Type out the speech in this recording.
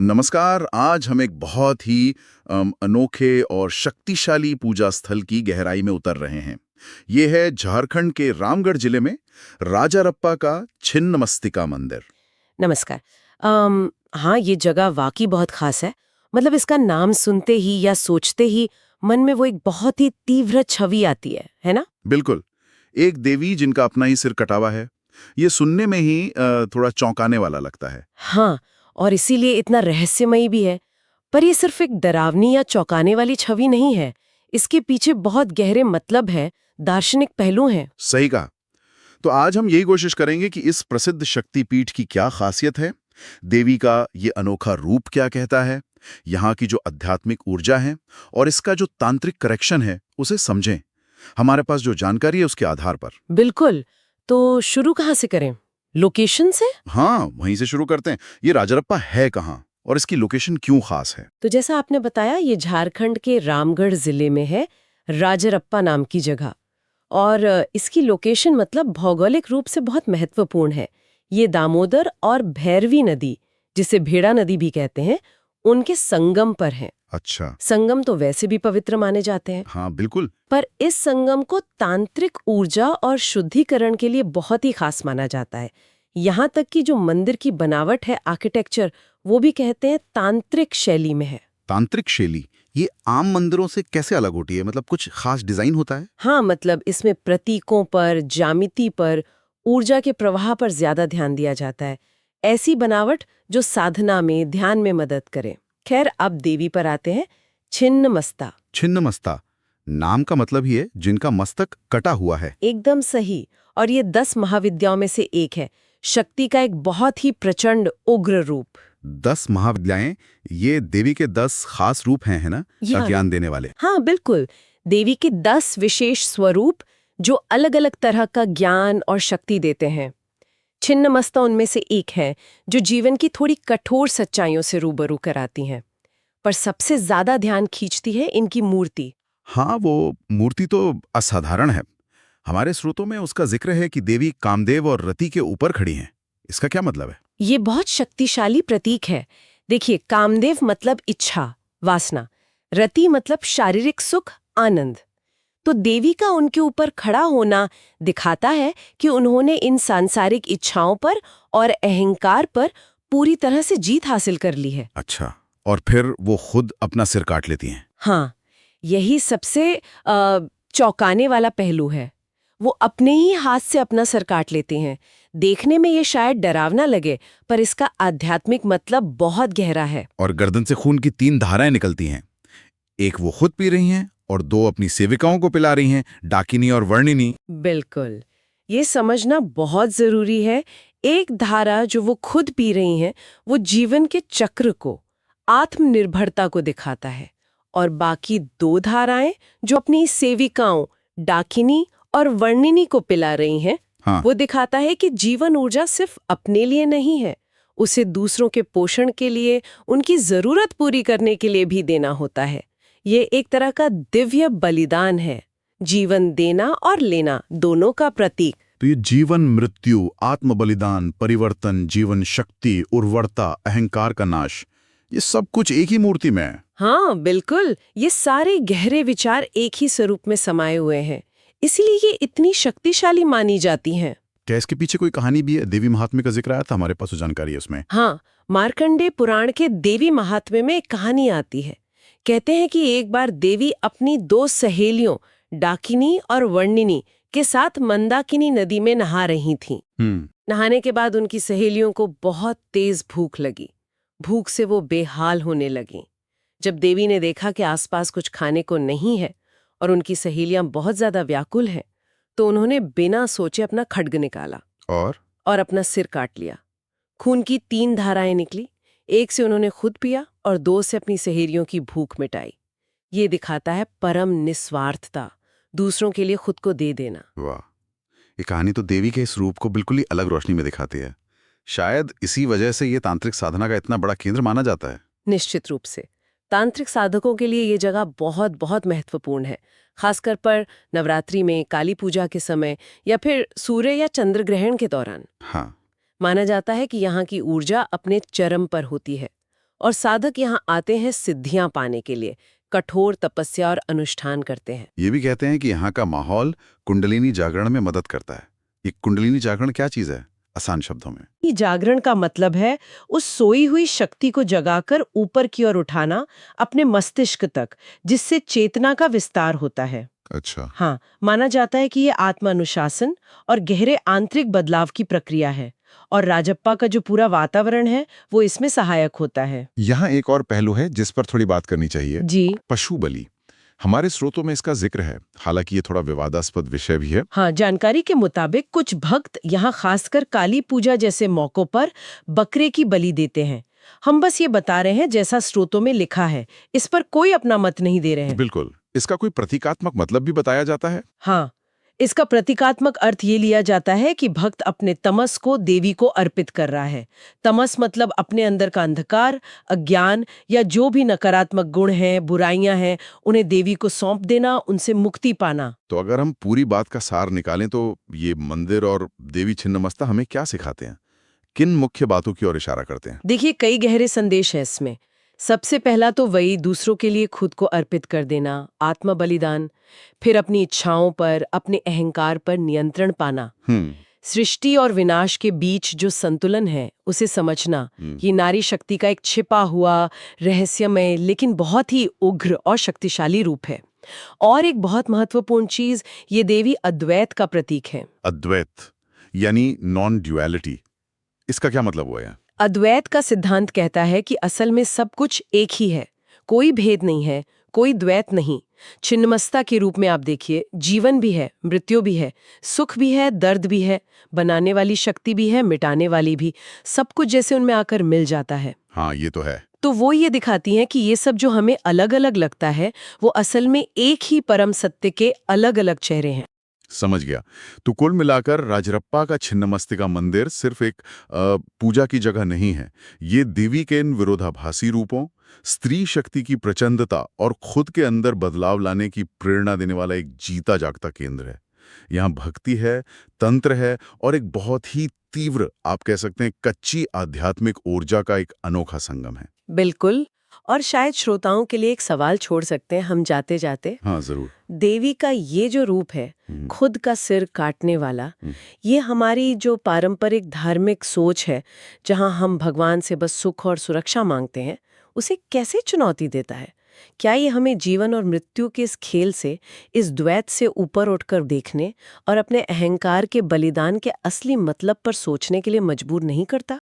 नमस्कार। आज हम एक बहुत ही अनोखे और शक्तिशाली पूजा स्थल की गहराई में उतर रहे हैं। ये है झारखंड के रामगढ़ जिले में राजारप्पा का छिन्नमस्तिका मंदिर। नमस्कार। हाँ, ये जगह वाकई बहुत खास है। मतलब इसका नाम सुनते ही या सोचते ही मन में वो एक बहुत ही तीव्र छवि आती है ना? बिल्कुल, एक देवी जिनका अपना ही सिर कटा हुआ है। ये सुनने में ही थोड़ा चौंकाने वाला लगता है। हाँ, और इसीलिए इतना रहस्यमयी भी है। पर ये सिर्फ एक डरावनी या चौंकाने वाली छवि नहीं है। इसके पीछे बहुत गहरे मतलब है, दार्शनिक पहलू हैं। सही कहा। तो आज हम यही कोशिश करेंगे कि इस प्रसिद्ध शक्तिपीठ की क्या खासियत है, देवी का ये अनोखा रूप क्या कहता है, यहाँ की जो आध्यात्मिक ऊर्जा है और इसका जो तांत्रिक करेक्शन है उसे समझें। हमारे पास जो जानकारी है उसके आधार पर। बिल्कुल। तो शुरू कहाँ से करें? लोकेशन से? हाँ, वहीं से शुरू करते हैं। ये राजरप्पा है कहाँ और इसकी लोकेशन क्यों खास है? तो जैसा आपने बताया, ये झारखंड के रामगढ़ जिले में है, राजरप्पा नाम की जगह। और इसकी लोकेशन मतलब भौगोलिक रूप से बहुत महत्वपूर्ण है। ये दामोदर और भैरवी नदी, जिसे भेड़ा नदी भी कहते हैं, उनके संगम पर है। अच्छा। संगम तो वैसे भी पवित्र माने जाते हैं, हाँ, बिल्कुल। पर इस संगम को तांत्रिक ऊर्जा और शुद्धिकरण के लिए बहुत ही खास माना जाता है। यहाँ तक कि जो मंदिर की बनावट है, आर्किटेक्चर, वो भी कहते हैं तांत्रिक शैली में है। तांत्रिक शैली ये आम मंदिरों से कैसे अलग होती है? मतलब कुछ खास डिजाइन होता है? हाँ, मतलब इसमें प्रतीकों पर, ज्यामिति पर, ऊर्जा के प्रवाह पर ज्यादा ध्यान दिया जाता है। ऐसी बनावट जो साधना में, ध्यान में मदद करे। खैर, अब देवी पर आते हैं। छिन्नमस्ता। छिन्नमस्ता नाम का मतलब ही है जिनका मस्तक कटा हुआ है। एकदम सही। और ये 10 महाविद्याओं में से एक है। शक्ति का एक बहुत ही प्रचंड उग्र रूप। 10 महाविद्याएं, ये देवी के 10 खास रूप हैं, है ना? ज्ञान देने वाले। हाँ, बिल्कुल। देवी के 10 विशेष स्वरूप जो अलग अलग तरह का ज्ञान और शक्ति देते हैं। छिन्नमस्ता उनमें से एक है, जो जीवन की थोड़ी कठोर सच्चाइयों से रूबरू कराती हैं। पर सबसे ज्यादा ध्यान खींचती है इनकी मूर्ति। हाँ, वो मूर्ति तो असाधारण है। हमारे स्रोतों में उसका जिक्र है कि देवी कामदेव और रति के ऊपर खड़ी हैं। इसका क्या मतलब है? ये बहुत शक्तिशाली प्रतीक है। देखिए, कामदेव मतलब इच्छा, वासना। रति मतलब शारीरिक सुख, आनंद। तो देवी का उनके ऊपर खड़ा होना दिखाता है कि उन्होंने इन सांसारिक इच्छाओं पर और अहंकार पर पूरी तरह से जीत हासिल कर ली है। अच्छा, और फिर वो खुद अपना सिर काट लेती हैं। हाँ, यही सबसे चौंकाने वाला पहलू है। वो अपने ही हाथ से अपना सर काट लेती हैं। देखने में ये शायद डरावना लगे, पर इसका आध्यात्मिक मतलब बहुत गहरा है। और गर्दन से खून की 3 धाराएं निकलती हैं। एक वो खुद पी रही हैं और 2 अपनी सेविकाओं को पिला रही हैं, डाकिनी और वर्णिनी। बिल्कुल, ये समझना बहुत जरूरी है। एक धारा जो वो खुद पी रही हैं, वो जीवन के चक्र को, आत्मनिर्भरता को दिखाता है। और बाकी 2 धाराएं जो अपनी सेविकाओं, डाकिनी और वर्णिनी को पिला रही हैं, हाँ। वो दिखाता है कि जीवन ऊर्जा सिर्फ अपने लिए नहीं है, उसे दूसरों के पोषण के लिए, उनकी जरूरत पूरी करने के लिए भी देना होता है। ये एक तरह का दिव्य बलिदान है, जीवन देना और लेना दोनों का प्रतीक। तो ये जीवन, मृत्यु, आत्म बलिदान, परिवर्तन, जीवन शक्ति, उर्वरता, अहंकार का नाश, ये सब कुछ एक ही मूर्ति में है। हाँ, बिल्कुल। ये सारे गहरे विचार एक ही स्वरूप में समाये हुए हैं, इसीलिए ये इतनी शक्तिशाली मानी जाती हैं। क्या इसके पीछे कोई कहानी भी है? देवी महात्म्य का जिक्र आया था, हमारे पास जानकारी है उसमें। हाँ, मार्कंडेय पुराण के देवी महात्म्य में एक कहानी आती है। कहते हैं कि एक बार देवी अपनी 2 सहेलियों, डाकिनी और वर्णिनी, के साथ मंदाकिनी नदी में नहा रही थीं। नहाने के बाद उनकी सहेलियों को बहुत तेज भूख लगी। भूख से वो बेहाल होने लगीं। जब देवी ने देखा कि आसपास कुछ खाने को नहीं है और उनकी सहेलियां बहुत ज्यादा व्याकुल हैं, तो उन्होंने बिना सोचे अपना खड्ग निकाला और अपना सिर काट लिया। खून की 3 धाराएं निकली। एक से उन्होंने खुद पिया और 2 से अपनी सहेलियों की भूख मिटाई। ये दिखाता है परम निस्वार्थता, दूसरों के लिए खुद को दे देना। वाह, ये कहानी तो देवी के इस रूप को बिल्कुल ही अलग रोशनी में दिखाती है। शायद इसी वजह से ये तांत्रिक साधना का इतना बड़ा केंद्र माना जाता है। निश्चित रूप से तांत्रिक साधकों के लिए ये जगह बहुत बहुत महत्वपूर्ण है, खासकर पर नवरात्रि में, काली पूजा के समय या फिर सूर्य या चंद्र ग्रहण के दौरान। हाँ। माना जाता है कि यहाँ की ऊर्जा अपने चरम पर होती है और साधक यहाँ आते हैं सिद्धियां पाने के लिए, कठोर तपस्या और अनुष्ठान करते हैं। ये भी कहते हैं कि यहाँ का माहौल कुंडलिनी जागरण में मदद करता है। ये कुंडलिनी जागरण क्या चीज है, आसान शब्दों में? ये जागरण का मतलब है उस सोई हुई शक्ति को जगाकर ऊपर की ओर उठाना, अपने मस्तिष्क तक, जिससे चेतना का विस्तार होता है। अच्छा। हाँ, माना जाता है कि ये आत्मानुशासन और गहरे आंतरिक बदलाव की प्रक्रिया है, और राजप्पा का जो पूरा वातावरण है वो इसमें सहायक होता है। यहाँ एक और पहलू है जिस पर थोड़ी बात करनी चाहिए। जी पशु बलि। हमारे स्रोतों में इसका जिक्र है, हालांकि ये थोड़ा विवादास्पद विषय भी है। हाँ, जानकारी के मुताबिक कुछ भक्त यहाँ खासकर काली पूजा जैसे मौकों पर बकरे की बलि देते हैं। हम बस ये बता रहे हैं जैसा स्रोतों में लिखा है, इस पर कोई अपना मत नहीं दे रहे हैं। बिल्कुल। इसका कोई प्रतीकात्मक मतलब भी बताया जाता है? हाँ, इसका प्रतीकात्मक अर्थ ये लिया जाता है कि भक्त अपने तमस को देवी को अर्पित कर रहा है। तमस मतलब अपने अंदर का अंधकार, अज्ञान या जो भी नकारात्मक गुण हैं, बुराइयां हैं, उन्हें देवी को सौंप देना, उनसे मुक्ति पाना। तो अगर हम पूरी बात का सार निकालें तो ये मंदिर और देवी छिन्नमस्ता हमें क्या सिखाते हैं? किन मुख्य बातों की ओर इशारा करते हैं? देखिए, कई गहरे संदेश हैं इसमें। सबसे पहला तो वही दूसरों के लिए खुद को अर्पित कर देना, आत्म बलिदान। फिर अपनी इच्छाओं पर, अपने अहंकार पर नियंत्रण पाना। सृष्टि और विनाश के बीच जो संतुलन है उसे समझना, ये नारी शक्ति का एक छिपा हुआ, रहस्यमय लेकिन बहुत ही उग्र और शक्तिशाली रूप है। और एक बहुत महत्वपूर्ण चीज, ये देवी अद्वैत का प्रतीक है। अद्वैत यानी नॉन ड्युअलिटी, इसका क्या मतलब हुआ है? अद्वैत का सिद्धांत कहता है कि असल में सब कुछ एक ही है, कोई भेद नहीं है, कोई द्वैत नहीं। छिन्नमस्ता के रूप में आप देखिए, जीवन भी है, मृत्यु भी है, सुख भी है, दर्द भी है, बनाने वाली शक्ति भी है, मिटाने वाली भी, सब कुछ जैसे उनमें आकर मिल जाता है। हाँ, ये तो है। तो वो ये दिखाती हैं कि ये सब जो हमें अलग अलग लगता है वो असल में एक ही परम सत्य के अलग अलग चेहरे हैं। समझ गया। तो कुल मिलाकर राजरप्पा का छिन्नमस्तिका मंदिर सिर्फ एक पूजा की जगह नहीं है। ये देवी के इन विरोधाभासी रूपों, स्त्री शक्ति की प्रचंडता और खुद के अंदर बदलाव लाने की प्रेरणा देने वाला एक जीता जागता केंद्र है। यहाँ भक्ति है, तंत्र है और एक बहुत ही तीव्र, आप कह सकते हैं कच्ची आध्यात्मिक ऊर्जा का एक अनोखा संगम है। बिल्कुल। और शायद श्रोताओं के लिए एक सवाल छोड़ सकते हैं हम जाते जाते। हाँ, जरूर। देवी का ये जो रूप है, खुद का सिर काटने वाला, ये हमारी जो पारंपरिक धार्मिक सोच है, जहां हम भगवान से बस सुख और सुरक्षा मांगते हैं, उसे कैसे चुनौती देता है? क्या ये हमें जीवन और मृत्यु के इस खेल से, इस द्वैत से ऊपर उठकर देखने और अपने अहंकार के बलिदान के असली मतलब पर सोचने के लिए मजबूर नहीं करता?